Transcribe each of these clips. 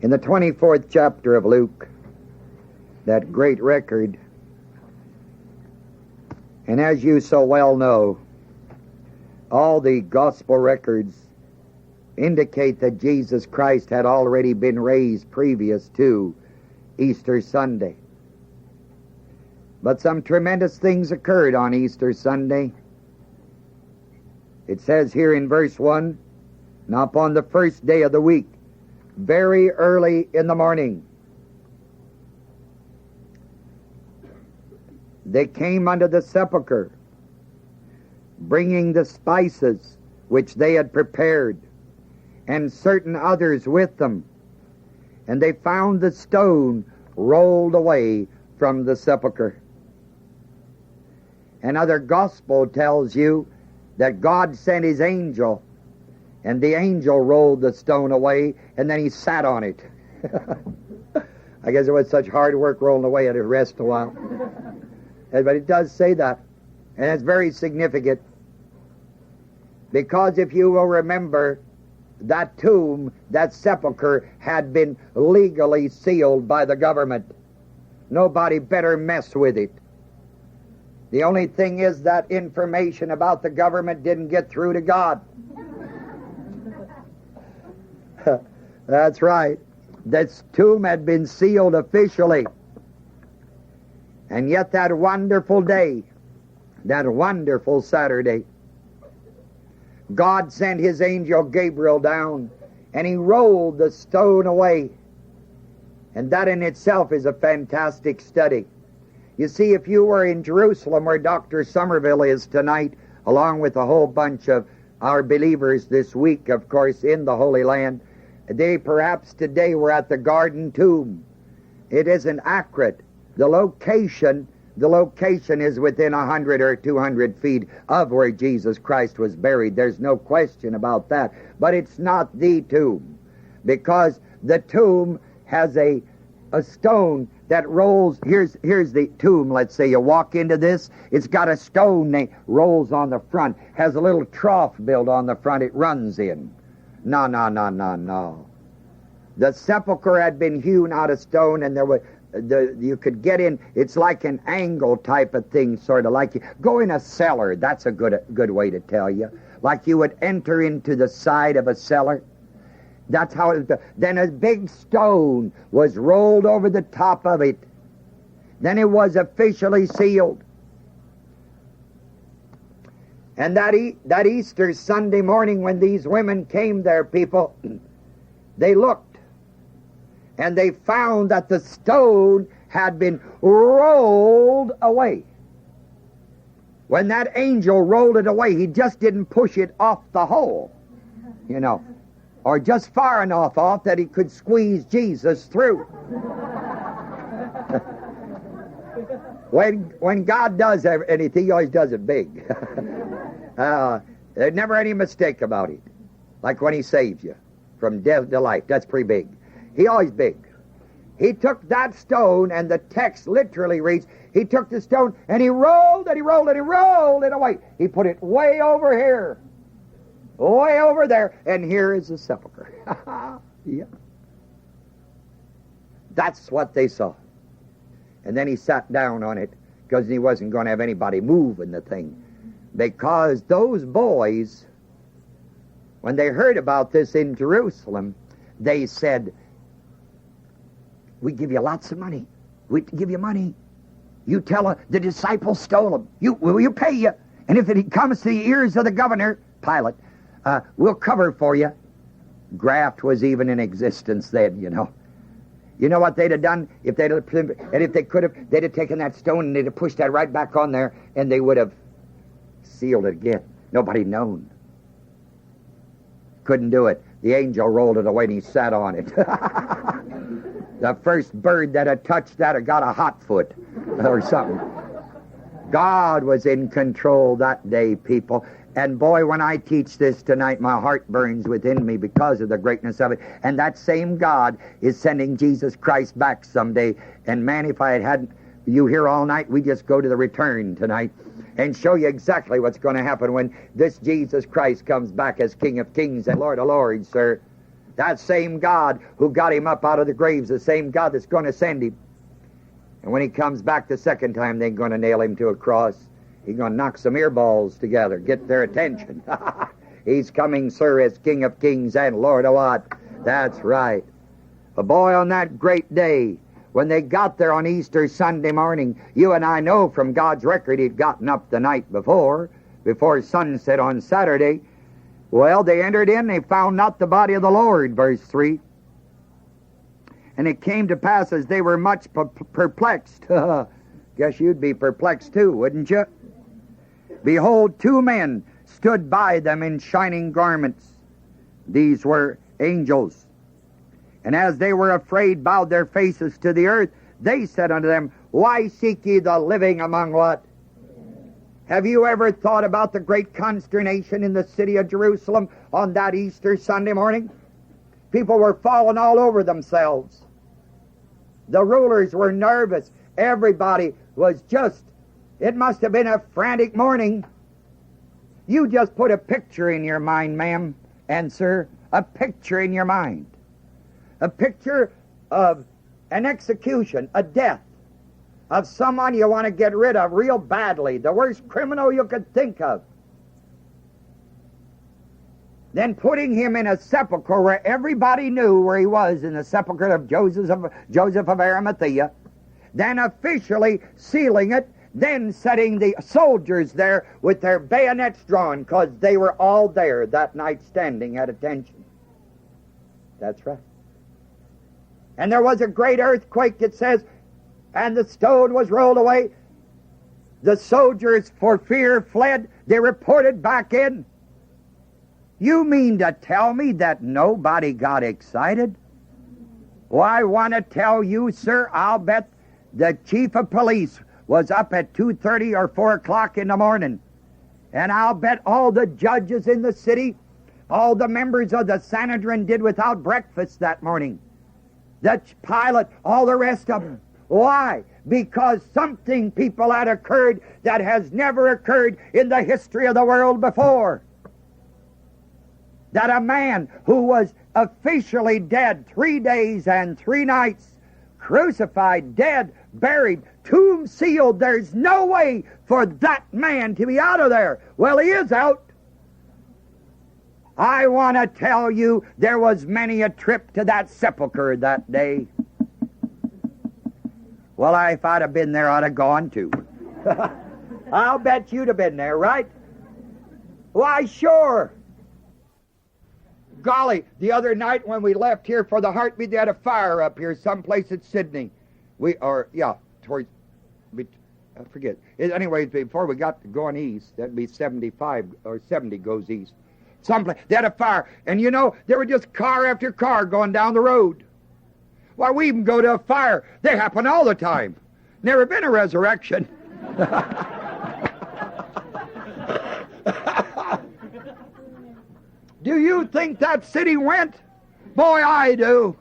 In the 24th chapter of Luke, that great record, and as you so well know, all the gospel records indicate that Jesus Christ had already been raised previous to Easter Sunday. But some tremendous things occurred on Easter Sunday. It says here in verse 1, "Now upon the first day of the week, very early in the morning, they came unto the sepulchre, bringing the spices which they had prepared, and certain others with them. And they found the stone rolled away from the sepulchre." Another gospel tells you that God sent his angel, and the angel rolled the stone away, and then he sat on it. I guess it was such hard work rolling away, it had to rest a while. But it does say that, and it's very significant, because if you will remember, that tomb, that sepulcher, had been legally sealed by the government. Nobody better mess with it. The only thing is that information about the government didn't get through to God. That's right. This tomb had been sealed officially. And yet that wonderful day, that wonderful Saturday, God sent his angel Gabriel down, and he rolled the stone away. And that in itself is a fantastic study. You see, if you were in Jerusalem, where Dr. Somerville is tonight, along with a whole bunch of our believers this week, of course, in the Holy Land, they perhaps today were at the Garden Tomb. It isn't accurate. The location is within 100 or 200 feet of where Jesus Christ was buried. There's no question about that. But it's not the tomb, because the tomb has a stone that rolls. Here's the tomb. Let's say you walk into this. It's got a stone that rolls on the front, has a little trough built on the front it runs in. No. The sepulcher had been hewn out of stone, and there was you could get in. It's like an angle type of thing, sort of like you go in a cellar. That's a good way to tell you. Like you would enter into the side of a cellar. That's how it was. Then a big stone was rolled over the top of it. Then it was officially sealed. And that Easter Sunday morning, when these women came there, people, they looked, and they found that the stone had been rolled away. When that angel rolled it away, he just didn't push it off the hole, or just far enough off that he could squeeze Jesus through. When God does anything, he always does it big. There's never any mistake about it. Like when he saves you from death to life. That's pretty big. He always big. He took that stone, and the text literally reads, he took the stone and he rolled it away. He put it way over here. Way over there. And here is the sepulcher. Yeah. That's what they saw. And then he sat down on it, because he wasn't going to have anybody moving the thing. Because those boys, when they heard about this in Jerusalem, they said, "We give you lots of money. We give you money. You tell the disciples stole them. We'll pay you. And if it comes to the ears of the governor, Pilate, we'll cover for you." Graft was even in existence then, You know what they'd have done if they'd have, and if they could have, they'd have taken that stone and they'd have pushed that right back on there, and they would have sealed it again. Nobody known. Couldn't do it. The angel rolled it away and he sat on it. The first bird that had touched that had got a hot foot or something. God was in control that day, people. And boy, when I teach this tonight, my heart burns within me because of the greatness of it. And that same God is sending Jesus Christ back someday. And man, if I had had you here all night, we just go to the return tonight and show you exactly what's going to happen when this Jesus Christ comes back as King of Kings and Lord of Lords, sir. That same God who got him up out of the graves, the same God that's going to send him. And when he comes back the second time, they're going to nail him to a cross. He's going to knock some earballs together, get their attention. He's coming, sir, as King of Kings and Lord of what? That's right. But boy, on that great day, when they got there on Easter Sunday morning, you and I know from God's record he'd gotten up the night before sunset on Saturday. Well, they entered in, they found not the body of the Lord, verse 3. And it came to pass as they were much perplexed. Guess you'd be perplexed too, wouldn't you? Behold, two men stood by them in shining garments. These were angels. And as they were afraid, bowed their faces to the earth. They said unto them, Why seek ye the living among what? Have you ever thought about the great consternation in the city of Jerusalem on that Easter Sunday morning? People were falling all over themselves. The rulers were nervous. Everybody was just, it must have been a frantic morning. You just put a picture in your mind, ma'am and sir, a picture in your mind. A picture of an execution, a death, of someone you want to get rid of real badly, the worst criminal you could think of. Then putting him in a sepulchre where everybody knew where he was, in the sepulchre of Joseph of Arimathea, then officially sealing it, then setting the soldiers there with their bayonets drawn, because they were all there that night standing at attention. That's right. And there was a great earthquake, it says, and the stone was rolled away. The soldiers, for fear, fled. They reported back in. You mean to tell me that nobody got excited? Well, I want to tell you, sir, I'll bet the chief of police was up at 2:30 or 4 o'clock in the morning. And I'll bet all the judges in the city, all the members of the Sanhedrin did without breakfast that morning. The Pilate, all the rest of them. Why? Because something, people, had occurred that has never occurred in the history of the world before. That a man who was officially dead 3 days and 3 nights, crucified, dead, buried, tomb sealed, there's no way for that man to be out of there. Well, he is out. I want to tell you, there was many a trip to that sepulchre that day. Well, if I'd have been there, I'd have gone too. I'll bet you'd have been there, right? Why, sure. Golly, the other night when we left here for the heartbeat, they had a fire up here someplace at Sydney. I forget. Anyways, before we got going east, that'd be 75 or 70 goes east. Someplace, they had a fire. And you know, there were just car after car going down the road. Why, we even go to a fire. They happen all the time. Never been a resurrection. Do you think that city went? Boy, I do.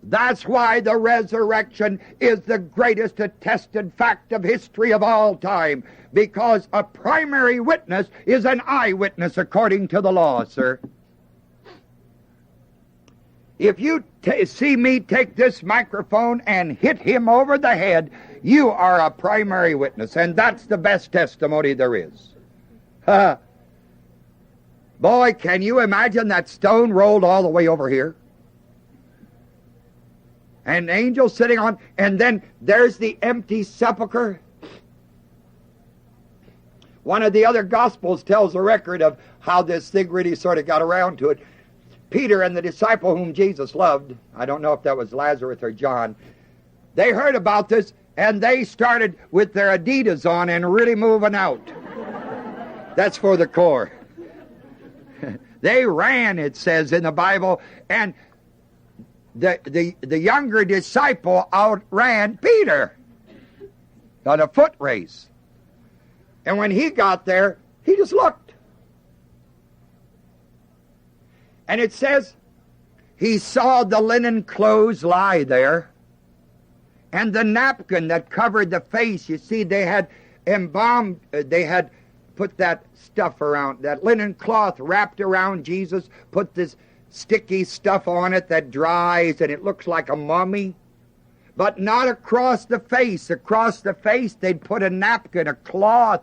That's why the resurrection is the greatest attested fact of history of all time, because a primary witness is an eyewitness according to the law, sir. If you see me take this microphone and hit him over the head, you are a primary witness, and that's the best testimony there is. Boy, can you imagine that stone rolled all the way over here? An angel sitting on, and then there's the empty sepulcher. One of the other Gospels tells a record of how this thing really sort of got around to it. Peter and the disciple whom Jesus loved, I don't know if that was Lazarus or John, they heard about this, and they started with their Adidas on and really moving out. That's for the core. They ran, it says in the Bible, and the younger disciple outran Peter on a foot race. And when he got there, he just looked. And it says, he saw the linen clothes lie there, and the napkin that covered the face. You see, they had embalmed, they had put that stuff around, that linen cloth wrapped around Jesus, put this sticky stuff on it that dries and it looks like a mummy. But not across the face. Across the face they'd put a napkin, a cloth.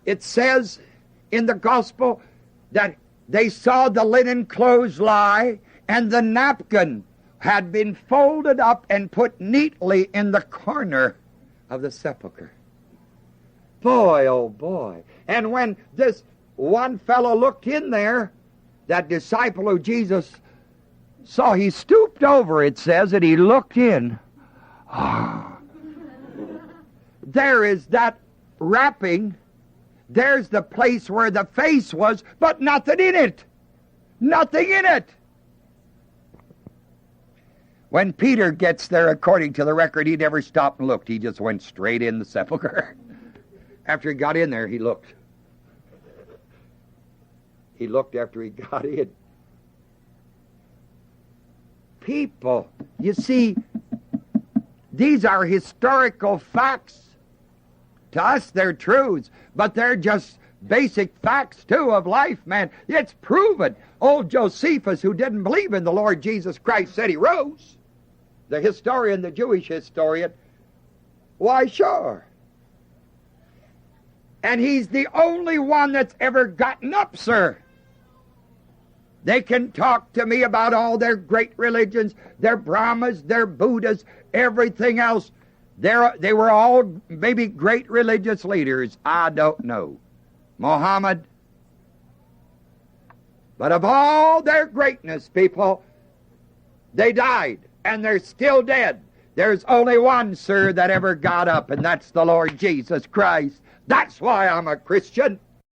It says in the gospel that they saw the linen clothes lie, and the napkin had been folded up and put neatly in the corner of the sepulchre. Boy, oh boy. And when this one fellow looked in there, that disciple who Jesus saw, he stooped over, it says, and he looked in. Oh. There is that wrapping. There's the place where the face was, but nothing in it. Nothing in it. When Peter gets there, according to the record, he never stopped and looked. He just went straight in the sepulchre. After he got in there, he looked. He looked after he got in. People, you see, these are historical facts. To us, they're truths, but they're just basic facts, too, of life, man. It's proven. Old Josephus, who didn't believe in the Lord Jesus Christ, said he rose. The historian, the Jewish historian, why, sure. And he's the only one that's ever gotten up, sir. They can talk to me about all their great religions, their Brahmas, their Buddhas, everything else. They were all maybe great religious leaders. I don't know. Muhammad. But of all their greatness, people, they died, and they're still dead. There's only one, sir, that ever got up, and that's the Lord Jesus Christ. That's why I'm a Christian.